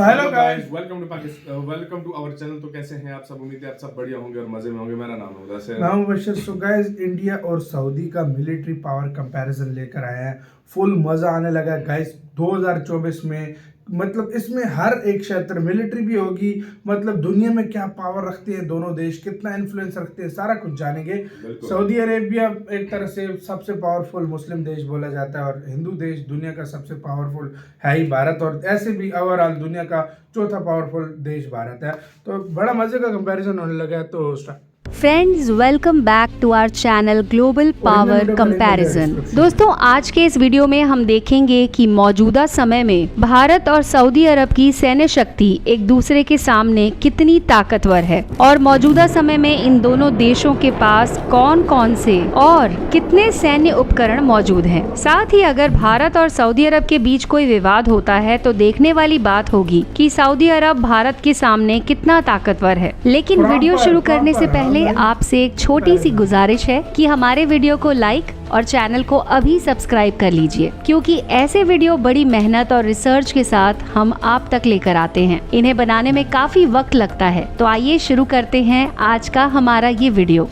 Hello guys, welcome to our channel. तो कैसे हैं आप सब? उम्मीद है आप सब बढ़िया होंगे और मजे में होंगे। मेरा नाम है मुदस्सिर। नाम बशर। सो गाइस, इंडिया और सऊदी का मिलिट्री पावर कंपैरिजन लेकर आए हैं। फुल मजा आने लगा गाइस 2024 में। मतलब इसमें हर एक क्षेत्र मिलिट्री भी होगी, मतलब दुनिया में क्या पावर रखते हैं दोनों देश, कितना इन्फ्लुएंस रखते हैं, सारा कुछ जानेंगे। सऊदी अरेबिया एक तरह से सबसे पावरफुल मुस्लिम देश बोला जाता है और हिंदू देश दुनिया का सबसे पावरफुल है ही भारत, और ऐसे भी ओवरऑल दुनिया का चौथा पावरफुल देश भारत है। तो बड़ा मजे का कंपैरिजन होने लगा है। तो friends, welcome back to our channel global power comparison. दोस्तों, आज के इस वीडियो में हम देखेंगे कि मौजूदा समय में भारत और सऊदी अरब की सैन्य शक्ति एक दूसरे के सामने कितनी ताकतवर है और मौजूदा समय में इन दोनों देशों के पास कौन कौन से और कितने सैन्य उपकरण मौजूद हैं। साथ ही अगर भारत और सऊदी अरब के बीच कोई विवाद होता है तो देखने वाली बात होगी कि सऊदी अरब भारत के सामने कितना ताकतवर है। लेकिन वीडियो शुरू करने से पहले आपसे एक छोटी सी गुजारिश है कि हमारे वीडियो को लाइक और चैनल को अभी सब्सक्राइब कर लीजिए, क्योंकि ऐसे वीडियो बड़ी मेहनत और रिसर्च के साथ हम आप तक लेकर आते हैं। इन्हें बनाने में काफी वक्त लगता है। तो आइए शुरू करते हैं आज का हमारा ये वीडियो।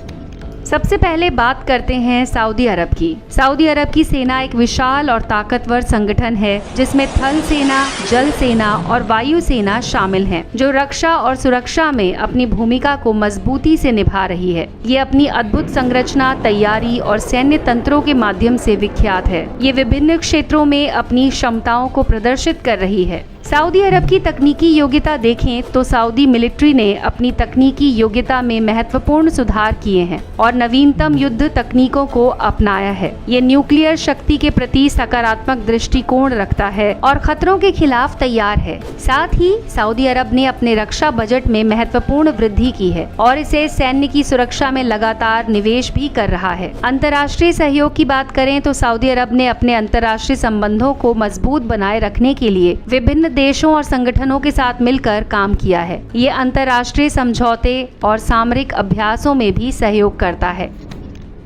सबसे पहले बात करते हैं सऊदी अरब की। सऊदी अरब की सेना एक विशाल और ताकतवर संगठन है, जिसमें थल सेना, जल सेना और वायु सेना शामिल हैं, जो रक्षा और सुरक्षा में अपनी भूमिका को मजबूती से निभा रही है। ये अपनी अद्भुत संरचना, तैयारी और सैन्य तंत्रों के माध्यम से विख्यात है। ये विभिन्न क्षेत्रों में अपनी क्षमताओं को प्रदर्शित कर रही है। सऊदी अरब की तकनीकी योग्यता देखें तो सऊदी मिलिट्री ने अपनी तकनीकी योग्यता में महत्वपूर्ण सुधार किए हैं और नवीनतम युद्ध तकनीकों को अपनाया है। ये न्यूक्लियर शक्ति के प्रति सकारात्मक दृष्टिकोण रखता है और खतरों के खिलाफ तैयार है। साथ ही सऊदी अरब ने अपने रक्षा बजट में महत्वपूर्ण वृद्धि की है और इसे सैन्य की सुरक्षा में लगातार निवेश भी कर रहा है। अंतर्राष्ट्रीय सहयोग की बात करें तो सऊदी अरब ने अपने अंतर्राष्ट्रीय संबंधों को मजबूत बनाए रखने के लिए विभिन्न देशों और संगठनों के साथ मिलकर काम किया है। ये अंतर्राष्ट्रीय समझौते और सामरिक अभ्यासों में भी सहयोग करता है।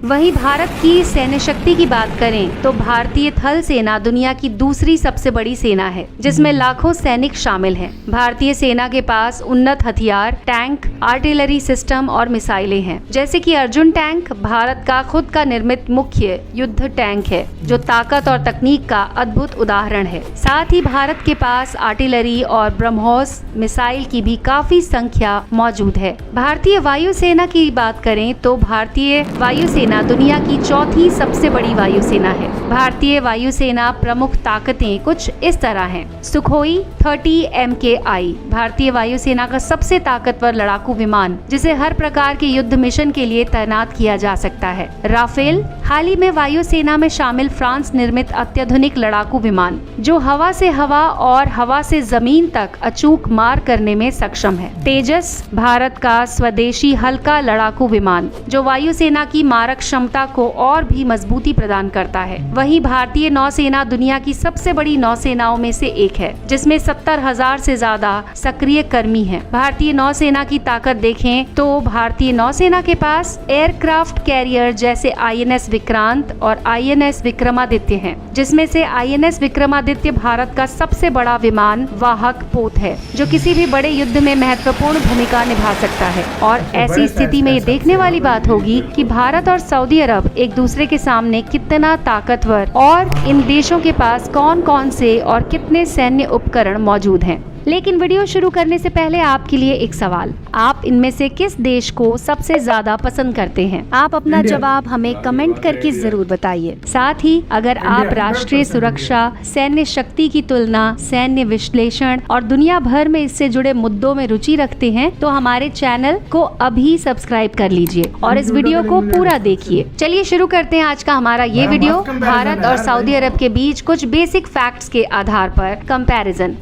वहीं भारत की सैन्य शक्ति की बात करें तो भारतीय थल सेना दुनिया की दूसरी सबसे बड़ी सेना है, जिसमें लाखों सैनिक शामिल हैं। भारतीय सेना के पास उन्नत हथियार, टैंक, आर्टिलरी सिस्टम और मिसाइलें हैं, जैसे कि अर्जुन टैंक भारत का खुद का निर्मित मुख्य युद्ध टैंक है, जो ताकत और तकनीक का अद्भुत उदाहरण है। साथ ही भारत के पास आर्टिलरी और ब्रह्मोस मिसाइल की भी काफी संख्या मौजूद है। भारतीय वायुसेना की बात करें तो भारतीय वायुसेना दुनिया की चौथी सबसे बड़ी वायुसेना है। भारतीय वायुसेना प्रमुख ताकतें कुछ इस तरह हैं। सुखोई 30 MKI भारतीय वायुसेना का सबसे ताकतवर लड़ाकू विमान, जिसे हर प्रकार के युद्ध मिशन के लिए तैनात किया जा सकता है। राफेल हाल ही में वायुसेना में शामिल फ्रांस निर्मित अत्याधुनिक लड़ाकू विमान, जो हवा से हवा और हवा से जमीन तक अचूक मार करने में सक्षम है। तेजस भारत का स्वदेशी हल्का लड़ाकू विमान, जो वायुसेना की मारक क्षमता को और भी मजबूती प्रदान करता है। वहीं भारतीय नौसेना दुनिया की सबसे बड़ी नौसेनाओं में से एक है, जिसमें 70,000 से ज्यादा सक्रिय कर्मी हैं। भारतीय नौसेना की ताकत देखें तो भारतीय नौसेना के पास एयरक्राफ्ट कैरियर जैसे INS विक्रांत और INS विक्रमादित्य हैं, जिसमें से INS विक्रमादित्य भारत का सबसे बड़ा विमान वाहक पोत है, जो किसी भी बड़े युद्ध में महत्वपूर्ण भूमिका निभा सकता है। और ऐसी स्थिति में ये देखने वाली बात होगी कि भारत और सऊदी अरब एक दूसरे के सामने कितना ताकतवर और इन देशों के पास कौन कौन से और कितने सैन्य उपकरण मौजूद हैं। लेकिन वीडियो शुरू करने से पहले आपके लिए एक सवाल, आप इनमें से किस देश को सबसे ज्यादा पसंद करते हैं? आप अपना जवाब हमें कमेंट करके जरूर बताइए। साथ ही अगर आप राष्ट्रीय सुरक्षा, सैन्य शक्ति की तुलना, सैन्य विश्लेषण और दुनिया भर में इससे जुड़े मुद्दों में रुचि रखते हैं तो हमारे चैनल को अभी सब्सक्राइब कर लीजिए और इस वीडियो को पूरा देखिए। चलिए शुरू करते हैं आज का हमारा ये वीडियो, भारत और सऊदी अरब के बीच कुछ बेसिक फैक्ट्स के आधार पर कंपैरिजन।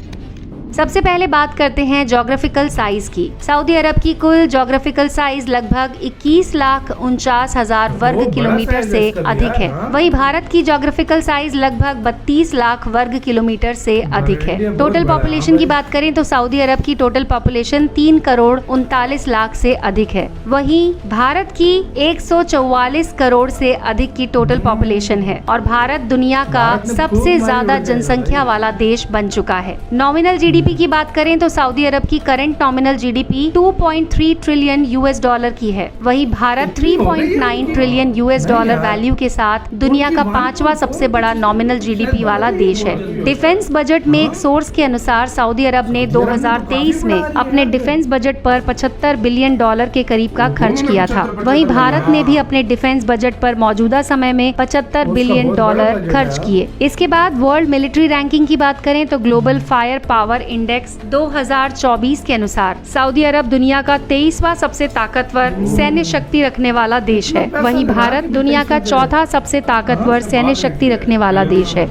सबसे पहले बात करते हैं ज्योग्राफिकल साइज की। सऊदी अरब की कुल ज्योग्राफिकल साइज लगभग 21,49,000 वर्ग किलोमीटर से अधिक है। वहीं भारत की ज्योग्राफिकल साइज लगभग 32 लाख वर्ग किलोमीटर से अधिक है। टोटल पॉपुलेशन की बात करें तो सऊदी अरब की टोटल पॉपुलेशन 3 करोड़ 39 लाख से अधिक है। वहीं भारत की 144 करोड़ से अधिक की टोटल पॉपुलेशन है और भारत दुनिया का सबसे ज्यादा जनसंख्या वाला देश बन चुका है। नॉमिनल GDP जीडीपी की बात करें तो सऊदी अरब की current nominal GDP 2.3 trillion US dollar की है। वहीं Bharat 3.9 trillion US dollar value के साथ दुनिया का 5वां सबसे बड़ा नॉमिनल जीडीपी वाला देश है। डिफेंस बजट में एक सोर्स के अनुसार सऊदी अरब ने 2023 में अपने डिफेंस बजट पर 75 बिलियन डॉलर के करीब का खर्च किया था। वहीं भारत ने भी अपने डिफेंस बजट पर मौजूदा समय में 75 बिलियन डॉलर खर्च किए। इसके बाद वर्ल्ड मिलिट्री रैंकिंग की बात करें तो ग्लोबल फायर पावर इंडेक्स 2024 के अनुसार सऊदी अरब दुनिया का 23वां सबसे ताकतवर सैन्य शक्ति रखने वाला देश है। वहीं भारत दुनिया का चौथा सबसे ताकतवर सैन्य शक्ति रखने वाला देश है।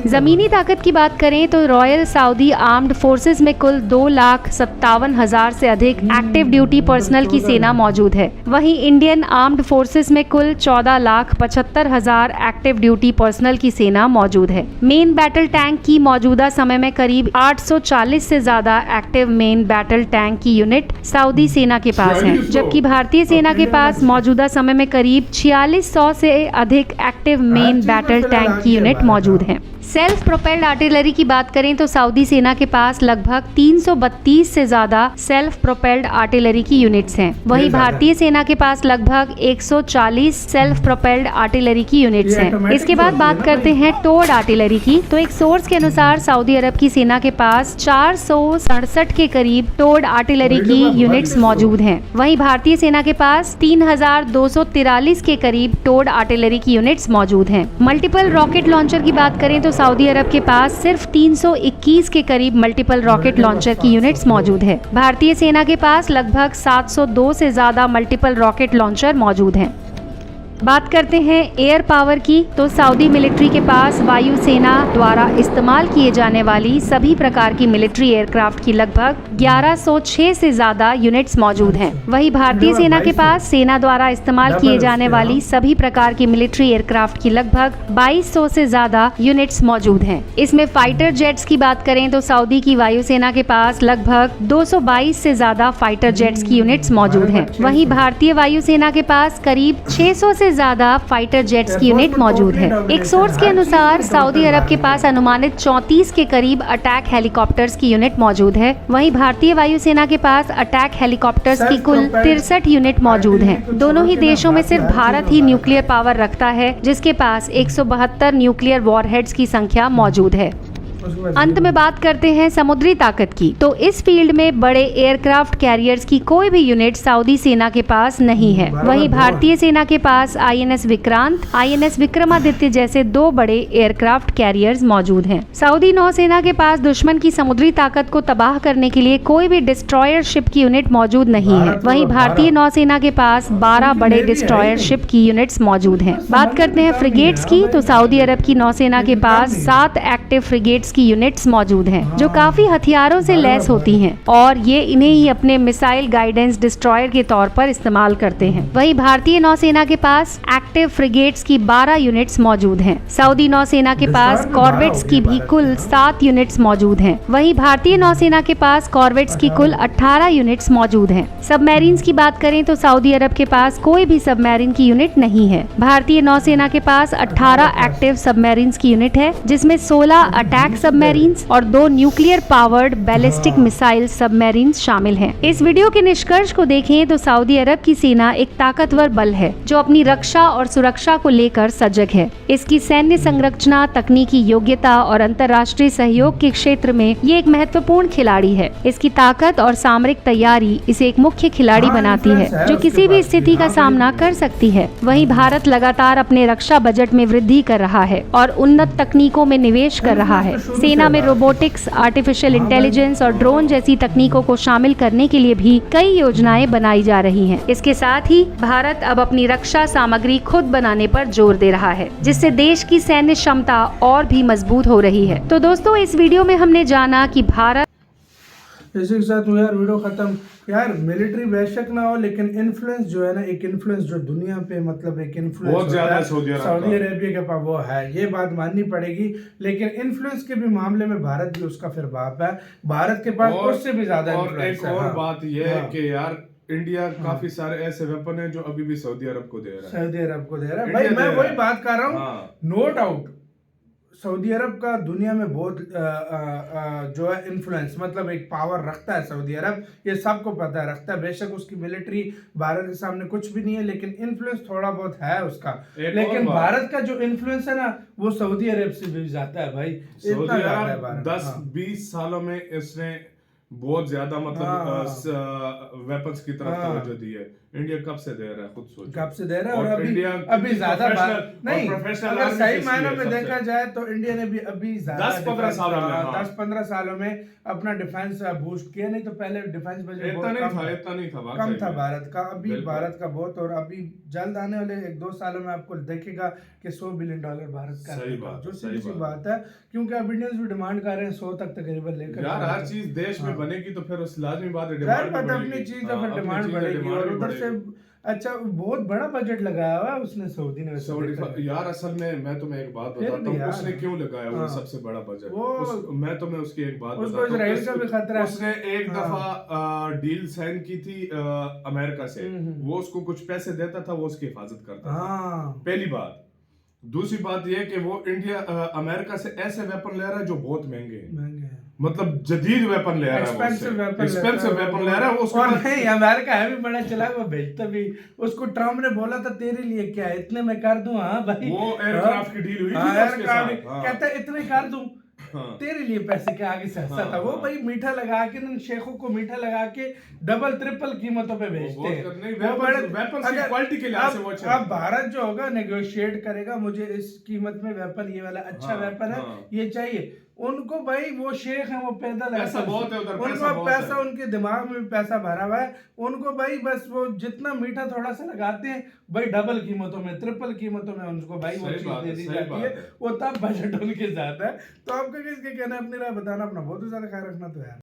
जमीनी ताकत की बात करें तो रॉयल सऊदी आर्म्ड फोर्सेस में कुल 2,57,000 से अधिक एक्टिव ड्यूटी पर्सनल की सेना मौजूद है। वहीं इंडियन आर्म्ड फोर्सेस में कुल 14,75,000 एक्टिव ड्यूटी पर्सनल की सेना मौजूद है। मेन बैटल टैंक की मौजूदा समय में करीब 840 से ज्यादा एक्टिव मेन बैटल टैंक की यूनिट सऊदी सेना के पास है, जबकि भारतीय सेना के पास मौजूदा समय में करीब 4600 से अधिक एक्टिव मेन बैटल टैंक की यूनिट मौजूद है। सेल्फ प्रोपेल्ड आर्टिलरी की बात करें तो सऊदी सेना के पास लगभग 332 से ज्यादा सेल्फ प्रोपेल्ड आर्टिलरी की यूनिट्स हैं। वहीं भारतीय सेना के पास लगभग 140 सेल्फ प्रोपेल्ड आर्टिलरी की यूनिट्स हैं। इसके बाद बात करते हैं टोड आर्टिलरी की। तो एक सोर्स के अनुसार सऊदी अरब की सेना के पास 467 के करीब टोड आर्टिलरी की यूनिट्स मौजूद हैं। वहीं भारतीय सेना के पास 3,243 के करीब टोड आर्टिलरी की यूनिट्स मौजूद हैं। मल्टीपल रॉकेट लॉन्चर की बात करें तो सऊदी अरब के पास सिर्फ 321 के करीब मल्टीपल रॉकेट लॉन्चर की यूनिट्स मौजूद है। भारतीय सेना के पास लगभग 702 से ज्यादा मल्टीपल रॉकेट लॉन्चर मौजूद हैं। बात करते हैं एयर पावर की। तो सऊदी मिलिट्री के पास वायुसेना द्वारा इस्तेमाल किए जाने वाली सभी प्रकार की मिलिट्री एयरक्राफ्ट की लगभग 1106 से ज्यादा यूनिट्स मौजूद हैं। वहीं भारतीय सेना के पास सेना द्वारा इस्तेमाल किए जाने वाली सभी प्रकार की मिलिट्री एयरक्राफ्ट की लगभग 2200 से ज्यादा यूनिट्स मौजूद हैं। इसमें फाइटर जेट्स की बात करें तो सऊदी की वायुसेना के पास लगभग 222 से ज्यादा फाइटर जेट्स की यूनिट्स मौजूद हैं। वहीं भारतीय वायुसेना के पास करीब 600 से ज्यादा फाइटर जेट्स की यूनिट मौजूद है। एक सोर्स के अनुसार सऊदी अरब के पास अनुमानित 34 के करीब अटैक हेलीकॉप्टर्स की यूनिट मौजूद है। वहीं भारतीय वायुसेना के पास अटैक हेलीकॉप्टर्स की कुल 63 यूनिट मौजूद हैं। दोनों ही देशों में सिर्फ भारत ही न्यूक्लियर पावर रखता है, जिसके पास 172 न्यूक्लियर वॉरहेड्स की संख्या मौजूद है। अंत में बात करते हैं समुद्री ताकत की। तो इस फील्ड में बड़े एयरक्राफ्ट कैरियर्स की कोई भी यूनिट सऊदी सेना के पास नहीं है। वहीं भारतीय सेना के पास आईएनएस विक्रांत, आईएनएस विक्रमादित्य जैसे 2 बड़े एयरक्राफ्ट कैरियर्स मौजूद हैं। सऊदी नौसेना के पास दुश्मन की समुद्री ताकत को तबाह करने के लिए कोई भी डिस्ट्रॉयर शिप की यूनिट मौजूद नहीं है। वहीं भारतीय नौसेना के पास 12 बड़े डिस्ट्रॉयर शिप की यूनिट्स मौजूद हैं। बात करते हैं फ्रिगेट्स की। तो सऊदी अरब की नौसेना के पास 7 एक्टिव फ्रिगेट्स की यूनिट्स मौजूद हैं, जो काफी हथियारों से लैस होती हैं और ये इन्हें ही अपने मिसाइल गाइडेंस डिस्ट्रॉयर के तौर पर इस्तेमाल करते हैं। वहीं भारतीय नौसेना के पास एक्टिव फ्रिगेट्स की 12 यूनिट्स मौजूद हैं। सऊदी नौसेना के पास कॉर्वेट्स की भी कुल 7 यूनिट्स मौजूद हैं। वहीं भारतीय नौसेना के पास कॉर्वेट्स की कुल 18 यूनिट्स मौजूद हैं। सबमरीन्स की बात करें तो सऊदी अरब के पास कोई भी सबमरीन की यूनिट नहीं है। भारतीय नौसेना के पास 18 एक्टिव सबमरीन्स की यूनिट है, जिसमें 16 अटैक सबमरीन्स और 2 nuclear powered ballistic missile submarines शामिल हैं। इस वीडियो के निष्कर्ष को देखें तो सऊदी अरब की सेना एक ताकतवर बल है, जो अपनी रक्षा और सुरक्षा को लेकर सजग है। इसकी सैन्य संरचना, तकनीकी योग्यता और अंतर्राष्ट्रीय सहयोग के क्षेत्र में ये एक महत्वपूर्ण खिलाड़ी है। इसकी ताकत और सामरिक तैयारी इसे एक मुख्य खिलाड़ी बनाती है, जो किसी भी स्थिति का सामना कर सकती है। वहीं भारत लगातार अपने रक्षा बजट में वृद्धि कर रहा है और उन्नत तकनीकों में निवेश कर रहा है। सेना में रोबोटिक्स, आर्टिफिशियल इंटेलिजेंस और ड्रोन जैसी तकनीकों को शामिल करने के लिए भी कई योजनाएं बनाई जा रही हैं। इसके साथ ही भारत अब अपनी रक्षा सामग्री खुद बनाने पर जोर दे रहा है, जिससे देश की सैन्य क्षमता और भी मजबूत हो रही है। तो दोस्तों, इस वीडियो में हमने जाना कि भारत इसी के साथ यार वीडियो खत्म। यार मिलिट्री बेशक ना हो, लेकिन इन्फ्लुएंस जो है ना, एक इन्फ्लुएंस जो दुनिया पे मतलब एक इन्फ्लुएंस बहुत ज्यादा सऊदी अरेबिया के पास वो है, ये बात माननी पड़ेगी। लेकिन इन्फ्लुएंस के भी मामले में भारत भी उसका फिर बाप है। भारत के पास उससे भी ज्यादा इन्फ्लुएंस है। और बात ये है कि यार इंडिया काफी सारे ऐसे वेपन है जो अभी भी सऊदी अरब को दे रहा है। सऊदी अरब को दे रहा है भाई, मैं वही बात कर रहा हूँ। नो डाउट सऊदी अरब का दुनिया में बहुत जो है इन्फ्लुएंस, मतलब एक पावर रखता है सऊदी अरब, ये सबको पता है, रखता है। बेशक उसकी मिलिट्री भारत के सामने कुछ भी नहीं है, लेकिन इन्फ्लुएंस थोड़ा बहुत है उसका। लेकिन भारत का जो इन्फ्लुएंस है ना, वो सऊदी अरब से भी जाता है भाई, इतना ज्यादा है भारत। 10-20 सालों में इसने बहुत ज्यादा मतलब वेपन्स की तरफ तवज्जो दी है। इंडिया कब से दे रहा है, खुद सोचो कब से दे रहा है। और इंडिया अभी ज्यादा नहीं, प्रोफेशनल अगर सही मायनों में देखा जाए तो इंडिया ने भी अभी 10-15 सालों में 10-15 सालों में अपना डिफेंस बूस्ट किया। नहीं तो पहले डिफेंस बजट इतना नहीं था कम था भारत का। अभी भारत का बहुत, और अभी जल्द आने वाले 1-2 सालों में आपको देखेगा कि $100 बिलियन भारत का है, जो सीधी सी बात है। क्योंकि अब इंडियंस भी डिमांड कर रहे हैं 100 तक तकरीबन लेकर। यार हर चीज देश में बनेगी तो फिर उस लाजमी बात है डिमांड अपनी चीज तो फिर डिमांड बढ़ेगी। और उधर से अच्छा बहुत बड़ा बजट लगाया हुआ है उसने सऊदी ने। यार असल में मैं तुम्हें एक बात बताता हूँ उसने क्यों लगाया वो सबसे बड़ा बजट। मैं तुम्हें उसकी एक बात उसको इजराइल का भी खतरा है। उसने एक दफा डील साइन की थी अमेरिका से, वो उसको कुछ पैसे देता था, वो उसकी हिफाजत करता था। पहली बात। दूसरी बात यह कि वो इंडिया अमेरिका से ऐसे वेपन ले रहा है जो बहुत महंगे हैं, मतलब जदीद वेपन ले रहा है, एक्सपेंसिव वेपन ले रहा है वो। और नहीं, अमेरिका है भी बड़ा चला, वो भेजता भी। उसको ट्रम्प ने बोला था तेरे लिए क्या है, इतने में कर दूं। हाँ भाई, वो एयरक्राफ्ट की डील हुई थी उसके साथ, कहता है इतने कर दूं तेरे लिए, पैसे के आगे से हंसा था वो भाई। मीठा लगा के शेखों को मीठा लगा के डबल ट्रिपल कीमतों पे भेजते हैं। अब भारत जो होगा नेगोशिएट करेगा, मुझे इस कीमत में वेपन, ये वाला अच्छा वेपन है, ये चाहिए। उनको भाई वो शेख है, वो पैदल पैसा बहुत है उधर, उनको पैसा उनके दिमाग में भी पैसा भरा हुआ है। उनको भाई बस वो जितना मीठा थोड़ा सा लगाते हैं भाई, डबल कीमतों में, ट्रिपल कीमतों में उनको भाई वो चीज दे दी जाती है। वो तब बजट उनके साथ है। तो आपका किसके कहना है, अपनी राय बताना, अपना बहुत ज्यादा ख्याल रखना। तो यार